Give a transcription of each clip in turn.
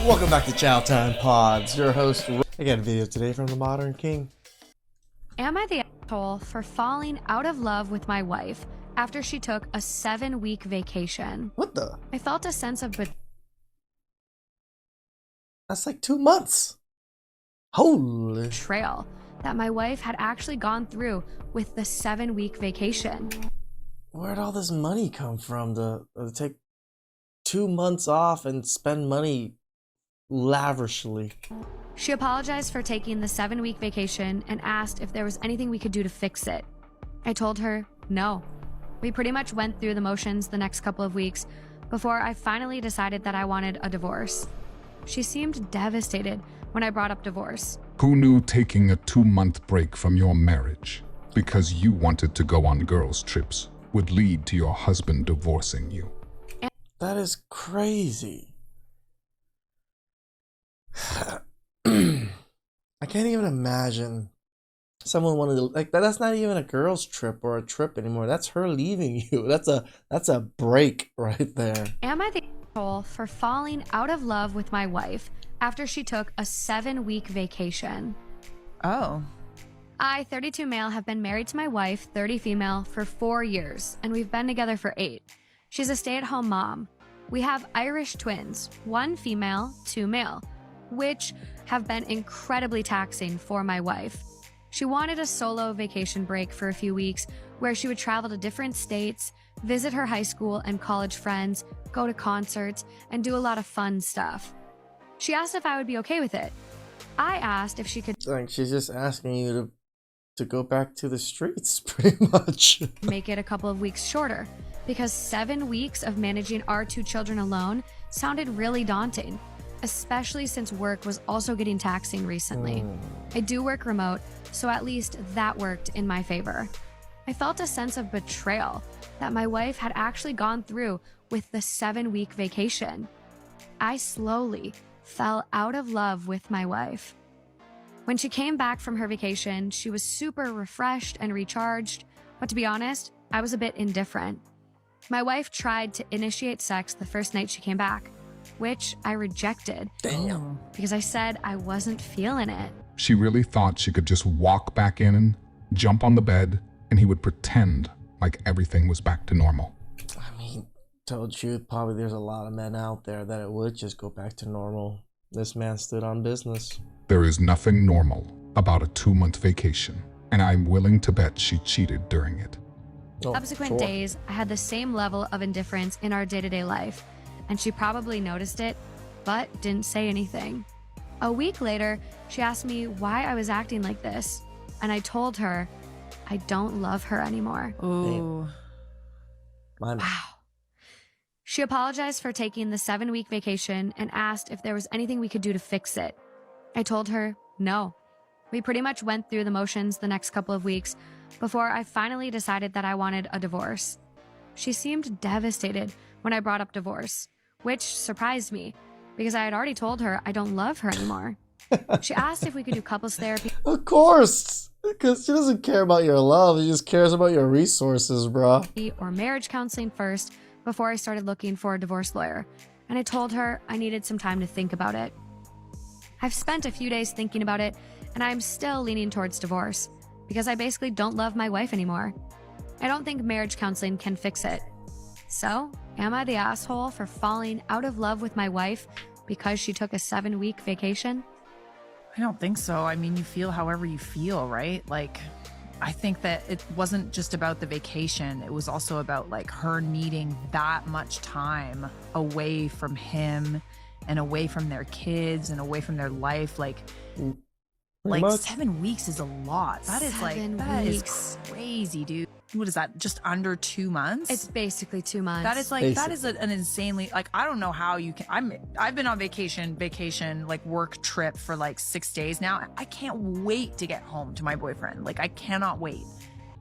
Welcome back to CHOWTIME Pods. Your host, I got a video today from the Modern King. Am I the asshole for falling out of love with my wife after she took a 7-week vacation? What the? I felt a sense of That's like 2 months. Holy. betrayal that my wife had actually gone through with the 7-week vacation. Where'd all this money come from to take 2 months off and spend money lavishly? She apologized for taking the 7-week vacation and asked if there was anything we could do to fix it. I told her no. We pretty much went through the motions the next couple of weeks before I finally decided that I wanted a divorce. She seemed devastated when I brought up divorce. Who knew taking a 2-month break from your marriage because you wanted to go on girls' trips would lead to your husband divorcing you? That is crazy. I can't even imagine someone wanted to, like, that's not even a girl's trip or a trip anymore. That's her leaving you. That's a break right there. Am I the asshole for falling out of love with my wife after she took a 7-week vacation? Oh. I, 32 male, have been married to my wife, 30 female, for 4 years, and we've been together for 8. She's a stay-at-home mom. We have Irish twins, 1 female, 2 male, which have been incredibly taxing for my wife. She wanted a solo vacation break for a few weeks where she would travel to different states, visit her high school and college friends, go to concerts, and do a lot of fun stuff. She asked if I would be okay with it. I asked if she could Like, she's just asking you to go back to the streets, pretty much. make it a couple of weeks shorter, because 7 weeks of managing our 2 children alone sounded really daunting, especially since work was also getting taxing recently. I do work remote, so at least that worked in my favor. I felt a sense of betrayal that my wife had actually gone through with the 7-week vacation. I slowly fell out of love with my wife. When she came back from her vacation, she was super refreshed and recharged, but to be honest, I was a bit indifferent. My wife tried to initiate sex the first night she came back, which I rejected. Damn. Because I said I wasn't feeling it. She really thought she could just walk back in, jump on the bed, and he would pretend like everything was back to normal. I mean, told you, probably there's a lot of men out there that it would just go back to normal. This man stood on business. There is nothing normal about a 2-month vacation, and I'm willing to bet she cheated during it. Oh, Subsequent sure. days, I had the same level of indifference in our day-to-day life, and she probably noticed it, but didn't say anything. A week later, she asked me why I was acting like this, and I told her I don't love her anymore. Ooh. Mine. Wow. She apologized for taking the 7-week vacation and asked if there was anything we could do to fix it. I told her no. We pretty much went through the motions the next couple of weeks before I finally decided that I wanted a divorce. She seemed devastated when I brought up divorce, which surprised me because I had already told her I don't love her anymore. She asked if we could do couples therapy Of course, because she doesn't care about your love. She just cares about your resources, bro. or marriage counseling first before I started looking for a divorce lawyer, and I told her I needed some time to think about it. I've spent a few days thinking about it, and I'm still leaning towards divorce because I basically don't love my wife anymore. I don't think marriage counseling can fix it. So, am I the asshole for falling out of love with my wife because she took a 7-week vacation? I don't think so. I mean, you feel however you feel, right? Like, I think that it wasn't just about the vacation. It was also about like her needing that much time away from him and away from their kids and away from their life. Like much. 7 weeks is a lot. That is 7 that is weeks. crazy, dude. What is that? Just under 2 months? It's basically 2 months. That is like Basically. that is an insanely, like, I don't know how you can. I've been on vacation like work trip for like 6 days now. I can't wait to get home to my boyfriend. Like, I cannot wait.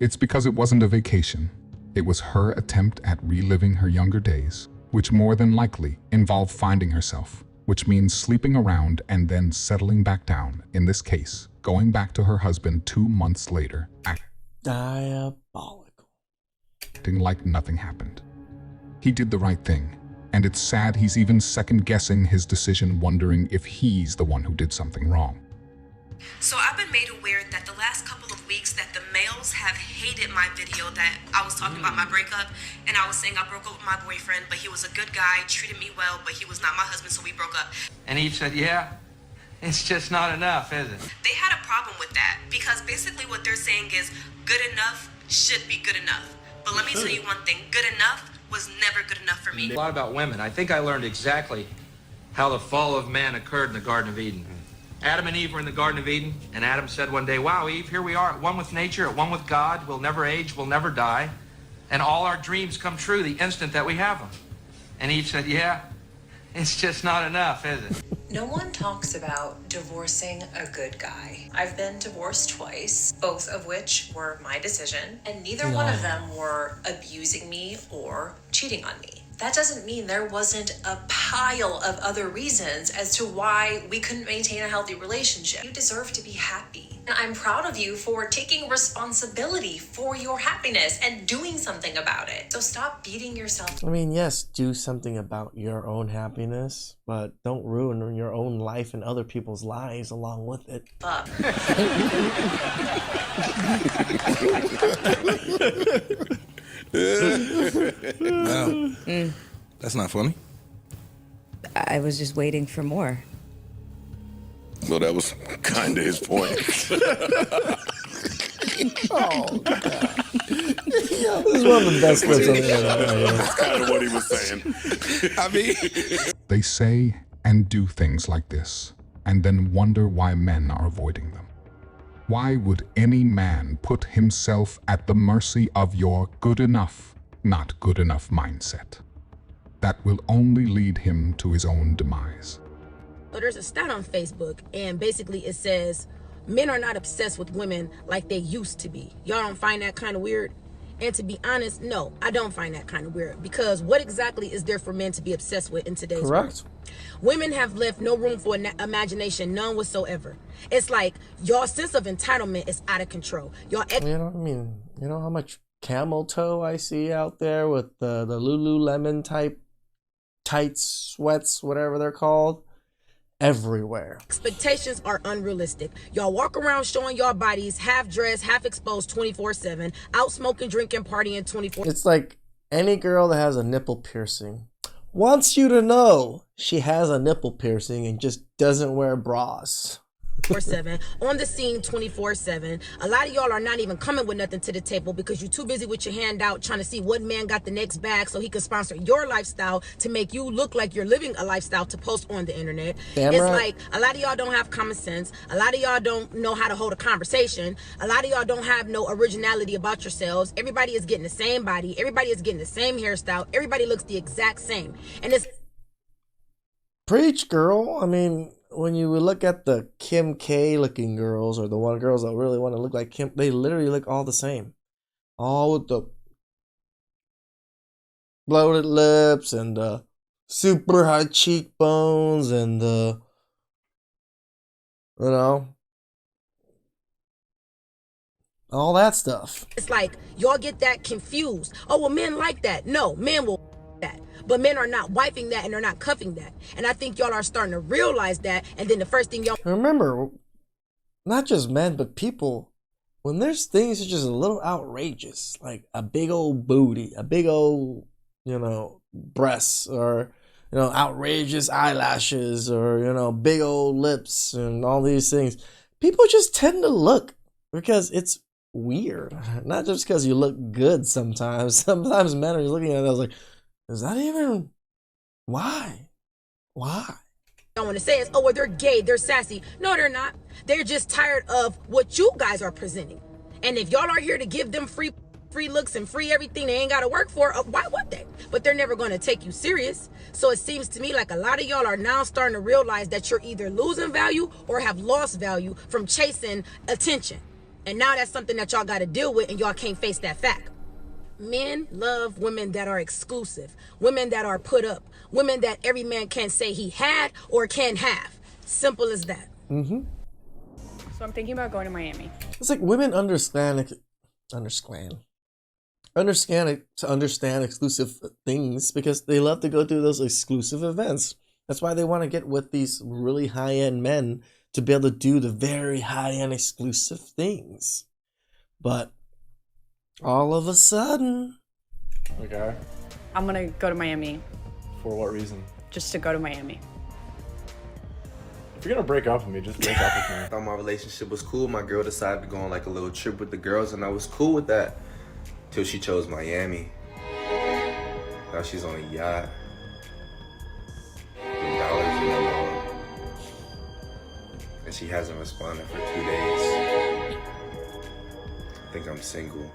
It's because it wasn't a vacation. It was her attempt at reliving her younger days, which more than likely involved finding herself, which means sleeping around and then settling back down, in this case, going back to her husband 2 months later, Diabolical. acting like nothing happened. He did the right thing. And it's sad he's even second-guessing his decision, wondering if he's the one who did something wrong. So I've been made aware that the last couple of weeks that the males have hated my video that I was talking about my breakup, and I was saying I broke up with my boyfriend, but he was a good guy, treated me well, but he was not my husband, so we broke up. And Eve said, yeah, it's just not enough, is it? They had a problem with that because basically what they're saying is good enough should be good enough. But let me tell you one thing, good enough was never good enough for me. A lot about women. I think I learned exactly how the fall of man occurred in the Garden of Eden. Adam and Eve were in the Garden of Eden, and Adam said one day, wow, Eve, here we are at one with nature, at one with God. We'll never age, we'll never die. And all our dreams come true the instant that we have them. And Eve said, yeah, it's just not enough, is it? No one talks about divorcing a good guy. I've been divorced twice, both of which were my decision, and neither one of them were abusing me or cheating on me. That doesn't mean there wasn't a pile of other reasons as to why we couldn't maintain a healthy relationship. You deserve to be happy. And I'm proud of you for taking responsibility for your happiness and doing something about it. So stop beating yourself. I mean, yes, do something about your own happiness, but don't ruin your own life and other people's lives along with it. Up. No, that's not funny. I was just waiting for more. Well, that was kind of his point. Oh, God. This is one of the best clips on the internet. That's kind of what he was saying. I mean, They say and do things like this, and then wonder why men are avoiding them. Why would any man put himself at the mercy of your good enough, not good enough mindset? That will only lead him to his own demise. So there's a stat on Facebook, and basically it says, men are not obsessed with women like they used to be. Y'all don't find that kind of weird? And to be honest, no, I don't find that kind of weird, because what exactly is there for men to be obsessed with in today's world? Women have left no room for imagination, none whatsoever. It's like y'all sense of entitlement is out of control. Y'all, You know, I mean, you know how much camel toe I see out there with the Lululemon type tights, sweats, whatever they're called, everywhere. expectations are unrealistic. Y'all walk around showing y'all bodies half dressed, half exposed 24/7, out smoking, drinking, partying 24. It's like any girl that has a nipple piercing wants you to know she has a nipple piercing and just doesn't wear bras. 24/7 on the scene 24/7. A lot of y'all are not even coming with nothing to the table because you're too busy with your hand out trying to see what man got the next bag so he can sponsor your lifestyle to make you look like you're living a lifestyle to post on the internet. Damn It's right. like a lot of y'all don't have common sense. A lot of y'all don't know how to hold a conversation. A lot of y'all don't have no originality about yourselves. Everybody is getting the same body. Everybody is getting the same hairstyle. Everybody looks the exact same. And it's Preach, girl. I mean, when you look at the Kim K looking girls, or the one girls that really want to look like Kim, they literally look all the same. All with the bloated lips and the super high cheekbones and the, you know, all that stuff. It's like y'all get that confused. Oh, well, men like that. No, men will that. But men are not wiping that and they're not cuffing that. And I think y'all are starting to realize that. And then the first thing y'all Remember, not just men, but people, when there's things that are just a little outrageous, like a big old booty, a big old, you know, breasts, or, you know, outrageous eyelashes, or, you know, big old lips and all these things, people just tend to look because it's weird. Not just because you look good sometimes. Sometimes men are looking at it, I was like, is that even, why? don't want to say is, oh, well, they're gay, they're sassy. No, they're not. They're just tired of what you guys are presenting. And if y'all are here to give them free looks and free everything they ain't got to work for, why would they? But they're never going to take you serious. So it seems to me like a lot of y'all are now starting to realize that you're either losing value or have lost value from chasing attention. And now that's something that y'all got to deal with, and y'all can't face that fact. Men love women that are exclusive, women that are put up, women that every man can say he had or can have. Simple as that. Mm-hmm. So I'm thinking about going to Miami. It's like women understand. understand exclusive things because they love to go to those exclusive events. That's why they want to get with these really high-end men to be able to do the very high-end exclusive things. But all of a sudden, Okay. I'm gonna go to Miami For what reason? just to go to Miami. If you're gonna break up with me, just break up with me. I thought my relationship was cool. My girl decided to go on like a little trip with the girls, and I was cool with that till she chose Miami. Now she's on a yacht. With dollars in her wallet. And she hasn't responded for 2 days. I think I'm single.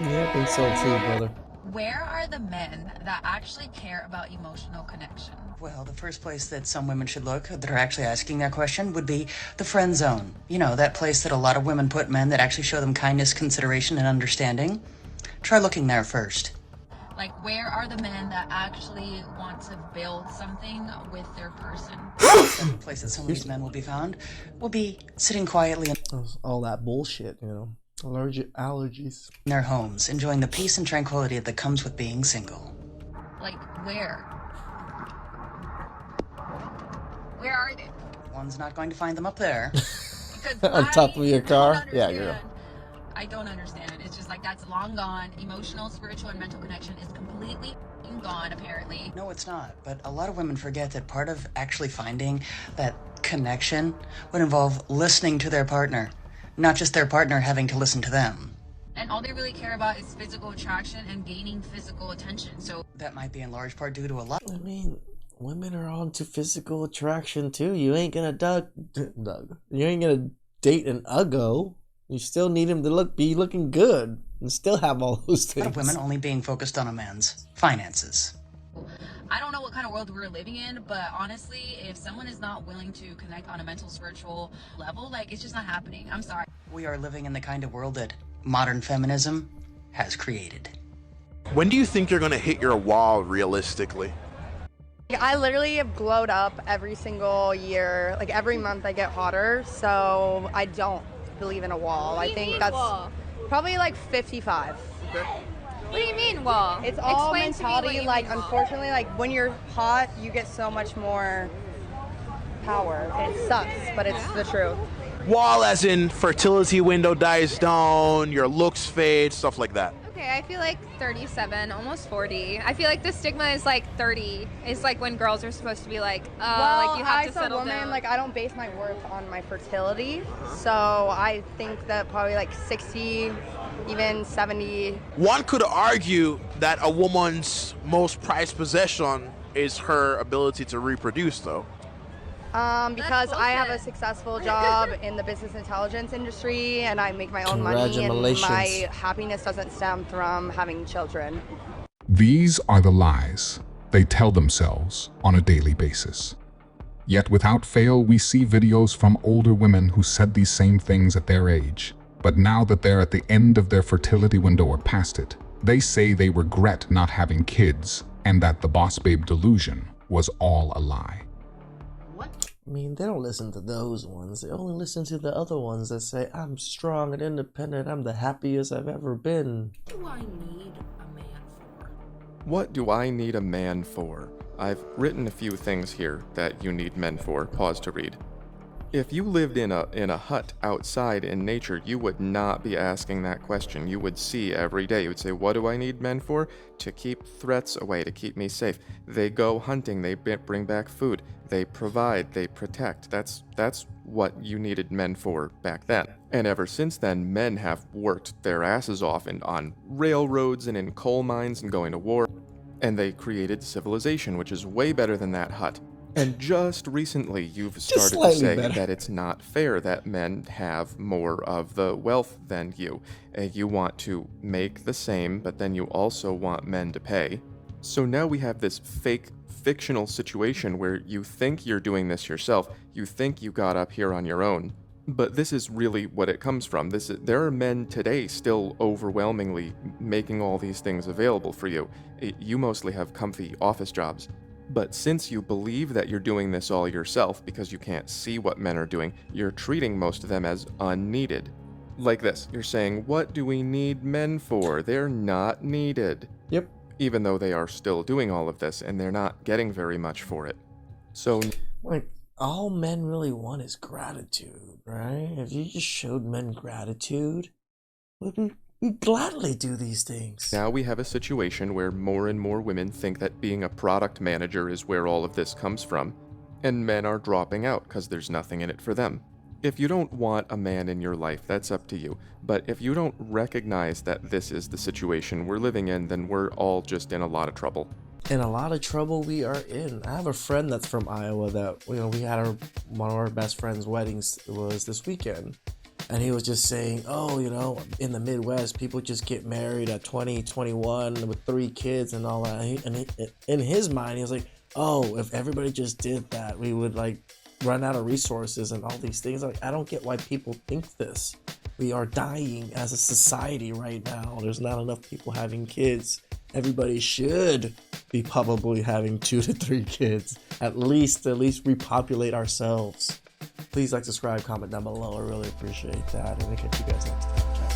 yeah, I think so too, brother. Where are the men that actually care about emotional connection? Well, the first place that some women should look that are actually asking that question would be the friend zone. You know, that place that a lot of women put men that actually show them kindness, consideration, and understanding. Try looking there first. Like, where are the men that actually want to build something with their person? The place that some of these men will be found will be sitting quietly All that bullshit, you know. Allergies. in their homes, enjoying the peace and tranquility that comes with being single. Like, where? Where are they? One's not going to find them up there. Because On top of your car? Yeah, understand. girl. I don't understand it. It's just like that's long gone. Emotional, spiritual, and mental connection is completely gone, apparently. No, it's not. But a lot of women forget that part of actually finding that connection would involve listening to their partner, not just their partner having to listen to them. And all they really care about is physical attraction and gaining physical attention. So that might be in large part due to a lot. I mean, women are on to physical attraction too. You ain't gonna You ain't gonna date an uggo. You still need him to be looking good and still have all those A lot of things. women only being focused on a man's finances. I don't know what kind of world we're living in, but honestly, if someone is not willing to connect on a mental, spiritual level, like, it's just not happening. I'm sorry. We are living in the kind of world that modern feminism has created. When do you think you're gonna hit your wall realistically? I literally have glowed up every single year. Like every month I get hotter, so I don't believe in a wall. I think that's probably like 55. Okay. What do you mean wall? It's all Explain to me what mentality. you Like mean wall. unfortunately, like when you're hot, you get so much more power. It sucks, but it's the truth. Wall as in fertility window dies down, your looks fade, stuff like that. Okay, I feel like 37, almost 40. I feel like the stigma is like 30. It's like when girls are supposed to be like, Well, like you have to as a settle woman, down. like I don't base my worth on my fertility, so I think that probably like 60, even 70. One could argue that a woman's most prized possession is her ability to reproduce, though. Because I have a successful job in the business intelligence industry and I make my own money and Congratulations. my happiness doesn't stem from having children. These are the lies they tell themselves on a daily basis. Yet without fail, we see videos from older women who said these same things at their age. But now that they're at the end of their fertility window or past it, they say they regret not having kids and that the boss babe delusion was all a lie. I mean, they don't listen to those ones. They only listen to the other ones that say, I'm strong and independent. I'm the happiest I've ever been. What do I need a man for? What do I need a man for? I've written a few things here that you need men for. Pause to read. If you lived in a hut outside in nature, you would not be asking that question. You would see every day. You would say, what do I need men for? To keep threats away, to keep me safe. They go hunting, they bring back food, they provide, they protect. That's what you needed men for back then. And ever since then, men have worked their asses off on railroads and in coal mines and going to war. And they created civilization, which is way better than that hut. And just recently, you've started to say that it's not fair that men have more of the wealth than you. You want to make the same, but then you also want men to pay. So now we have this fake, fictional situation where you think you're doing this yourself. You think you got up here on your own. But this is really what it comes from. There are men today still overwhelmingly making all these things available for you. You mostly have comfy office jobs. But since you believe that you're doing this all yourself because you can't see what men are doing, you're treating most of them as unneeded. Like this, you're saying, what do we need men for? They're not needed. Yep. Even though they are still doing all of this and they're not getting very much for it. So, like, all men really want is gratitude, right? If you just showed men gratitude, we'd gladly do these things. now we have a situation where more and more women think that being a product manager is where all of this comes from, and men are dropping out because there's nothing in it for them. If you don't want a man in your life, that's up to you. But if you don't recognize that this is the situation we're living in, then we're all just in a lot of trouble. In a lot of trouble we are in. I have a friend that's from Iowa that, we had one of our best friend's weddings was this weekend. And he was just saying, in the Midwest, people just get married at 20, 21 with 3 kids and all that. And in his mind, he was like, oh, if everybody just did that, we would run out of resources and all these things. I don't get why people think this. We are dying as a society right now. There's not enough people having kids. Everybody should be probably having 2 to 3 kids. At least repopulate ourselves. Please subscribe, comment down below. I really appreciate that. And I'll catch you guys next time.